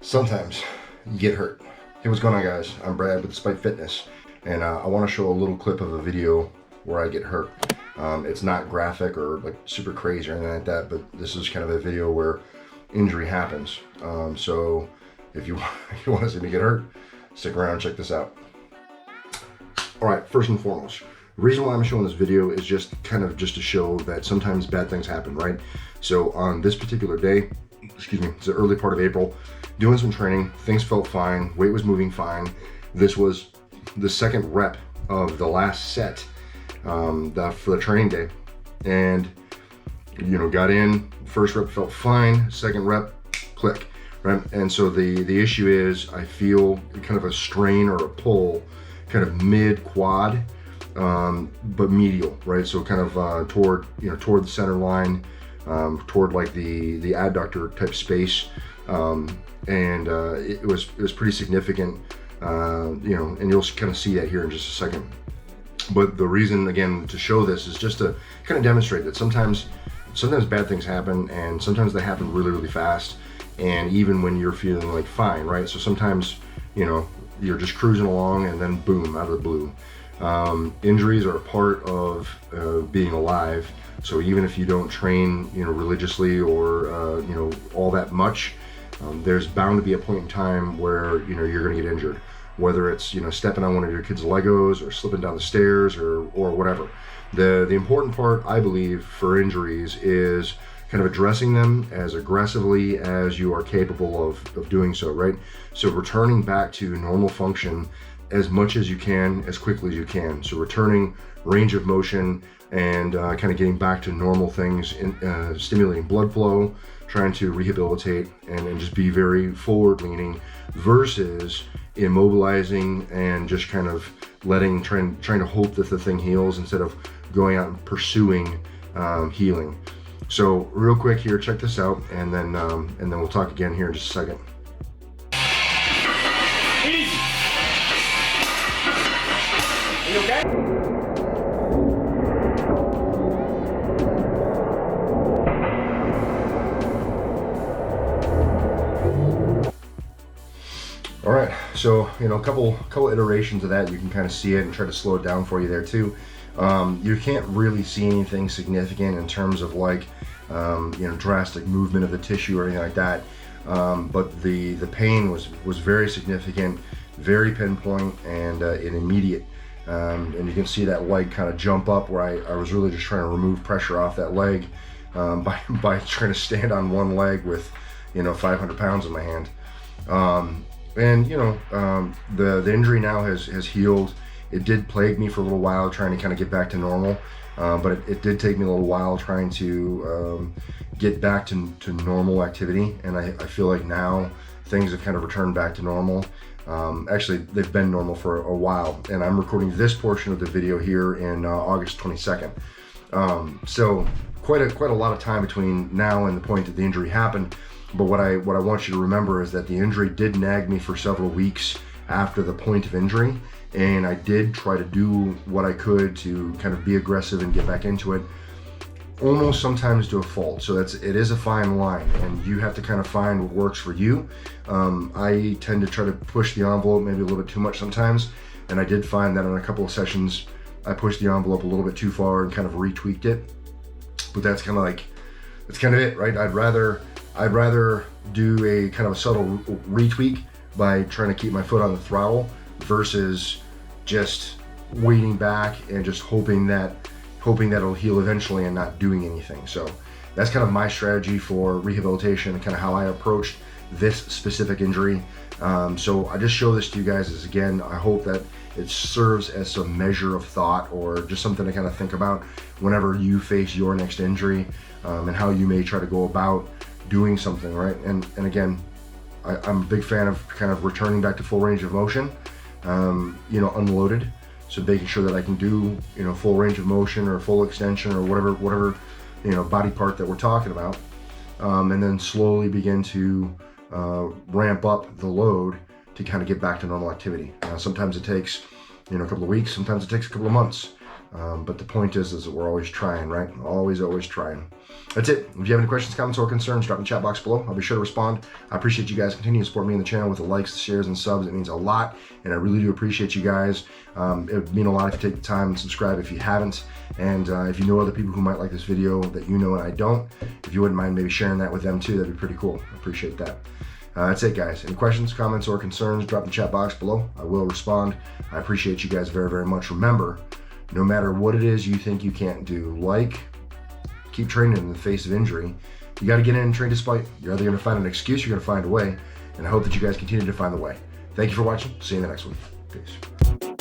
Sometimes you get hurt. Hey, what's going on, guys? I'm Brad with Despite Fitness, and I want to show a little clip of a video where I get hurt. It's not graphic or like super crazy or anything like that, but this is kind of a video where injury happens. So if you want to see me get hurt, stick around and check this out. All right, first and foremost, the reason why I'm showing this video is just to show that sometimes bad things happen, right? So on this particular day, it's the early part of April, doing some training, things felt fine, weight was moving fine. This was the second rep of the last set for the training day. And, got in, first rep felt fine, second rep, click, right? And so the issue is I feel kind of a strain or a pull kind of mid quad, but medial, right? So kind of toward the center line, toward like the adductor type space. It was pretty significant, and you'll kind of see that here in just a second. But the reason, again, to show this is just to kind of demonstrate that sometimes bad things happen, and sometimes they happen really, really fast, and even when you're feeling like fine, right? So sometimes, you're just cruising along and then boom, out of the blue. Injuries are a part of being alive. So even if you don't train, religiously or, all that much, there's bound to be a point in time where, you're going to get injured, whether it's, stepping on one of your kids' Legos or slipping down the stairs or whatever. The important part, I believe, for injuries is kind of addressing them as aggressively as you are capable of doing so, right? So returning back to normal function as much as you can, as quickly as you can. So returning range of motion and kind of getting back to normal things, stimulating blood flow, trying to rehabilitate and just be very forward leaning versus immobilizing and just kind of trying to hope that the thing heals instead of going out and pursuing healing. So real quick here, check this out, and then we'll talk again here in just a second. Easy. Are you okay? All right, so a couple iterations of that, you can kind of see it and try to slow it down for you there too. You can't really see anything significant in terms of like drastic movement of the tissue or anything like that. But the pain was very significant, very pinpoint, and immediate. And you can see that leg kind of jump up where I was really just trying to remove pressure off that leg by trying to stand on one leg with 500 pounds in my hand. The injury now has healed. It did plague me for a little while trying to kind of get back to normal, but it did take me a little while trying to get back to normal activity, and I feel like now things have kind of returned back to normal. Actually, they've been normal for a while, and I'm recording this portion of the video here in August 22nd. So quite a lot of time between now and the point that the injury happened. But what I want you to remember is that the injury did nag me for several weeks after the point of injury, and I did try to do what I could to kind of be aggressive and get back into it, almost sometimes to a fault. So it is a fine line, and you have to kind of find what works for you. I tend to try to push the envelope maybe a little bit too much sometimes, and I did find that on a couple of sessions I pushed the envelope a little bit too far and kind of retweaked it. But that's kind of it, right? I'd rather do a kind of a subtle retweak by trying to keep my foot on the throttle versus just waiting back and just hoping that it'll heal eventually and not doing anything. So that's kind of my strategy for rehabilitation and kind of how I approached this specific injury. So I just show this to you guys as, again, I hope that it serves as some measure of thought or just something to kind of think about whenever you face your next injury, and how you may try to go about doing something, right? And again, I'm a big fan of kind of returning back to full range of motion, unloaded. So making sure that I can do, full range of motion or full extension or whatever, body part that we're talking about. And then slowly begin to ramp up the load to kind of get back to normal activity. Sometimes it takes, a couple of weeks, sometimes it takes a couple of months. But the point is that we're always trying, right? Always trying. That's it. If you have any questions, comments, or concerns, drop in the chat box below. I'll be sure to respond. I appreciate you guys continuing to support me in the channel with the likes, the shares, and subs. It means a lot, and I really do appreciate you guys. It would mean a lot if you take the time and subscribe if you haven't. And if you know other people who might like this video that you know and I don't, if you wouldn't mind maybe sharing that with them too, that'd be pretty cool. I appreciate that. That's it, guys. Any questions, comments, or concerns, drop in the chat box below. I will respond. I appreciate you guys very, very much. Remember, no matter what it is you think you can't do, like, keep training in the face of injury. You got to get in and train despite. You're either going to find an excuse, you're going to find a way. And I hope that you guys continue to find the way. Thank you for watching. See you in the next one. Peace.